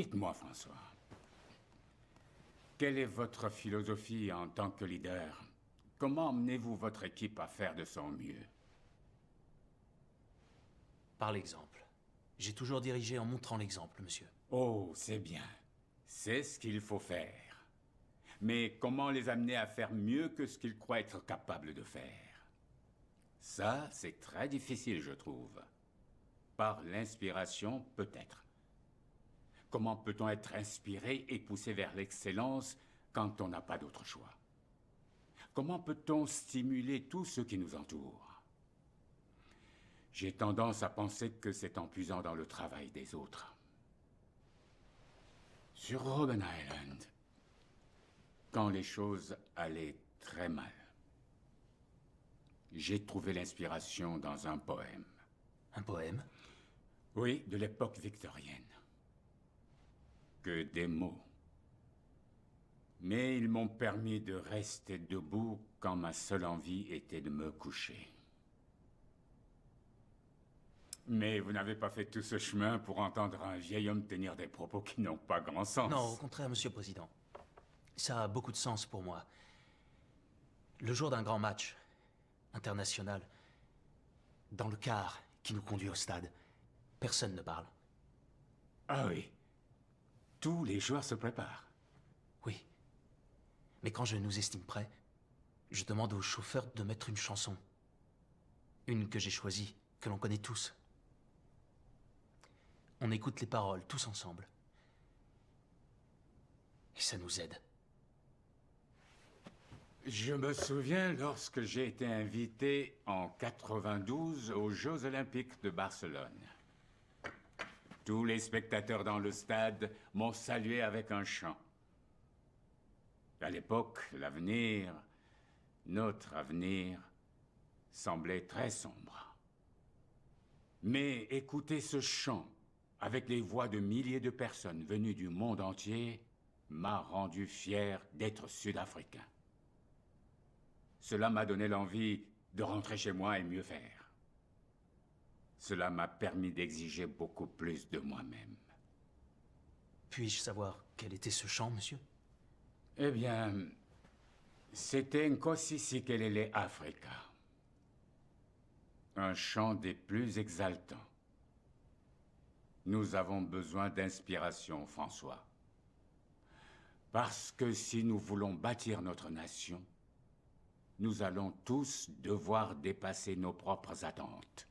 Dites-moi, François, quelle est votre philosophie en tant que leader? Comment emmenez-vous votre équipe à faire de son mieux? Par l'exemple. J'ai toujours dirigé en montrant l'exemple, monsieur. Oh, c'est bien. C'est ce qu'il faut faire. Mais comment les amener à faire mieux que ce qu'ils croient être capables de faire? Ça, c'est très difficile, je trouve. Par l'inspiration, peut-être. Comment peut-on être inspiré et poussé vers l'excellence quand on n'a pas d'autre choix? Comment peut-on stimuler tous ceux qui nous entourent? J'ai tendance à penser que c'est en puisant dans le travail des autres. Sur Robben Island, quand les choses allaient très mal, j'ai trouvé l'inspiration dans un poème. Un poème? Oui, de l'époque victorienne. Que des mots. Mais ils m'ont permis de rester debout quand ma seule envie était de me coucher. Mais vous n'avez pas fait tout ce chemin pour entendre un vieil homme tenir des propos qui n'ont pas grand sens. Non, au contraire, monsieur le Président. Ça a beaucoup de sens pour moi. Le jour d'un grand match international, dans le car qui nous conduit au stade, personne ne parle. Ah oui. Tous les joueurs se préparent. Oui. Mais quand je nous estime prêts, je demande au chauffeur de mettre une chanson. Une que j'ai choisie, que l'on connaît tous. On écoute les paroles tous ensemble. Et ça nous aide. Je me souviens lorsque j'ai été invité en 92 aux Jeux Olympiques de Barcelone. Tous les spectateurs dans le stade m'ont salué avec un chant. À l'époque, l'avenir, notre avenir, semblait très sombre. Mais écouter ce chant, avec les voix de milliers de personnes venues du monde entier, m'a rendu fier d'être sud-africain. Cela m'a donné l'envie de rentrer chez moi et mieux faire. Cela m'a permis d'exiger beaucoup plus de moi-même. Puis-je savoir quel était ce chant, monsieur? Eh bien, c'était Nkosi Sikelele Africa. Un chant des plus exaltants. Nous avons besoin d'inspiration, François. Parce que si nous voulons bâtir notre nation, nous allons tous devoir dépasser nos propres attentes.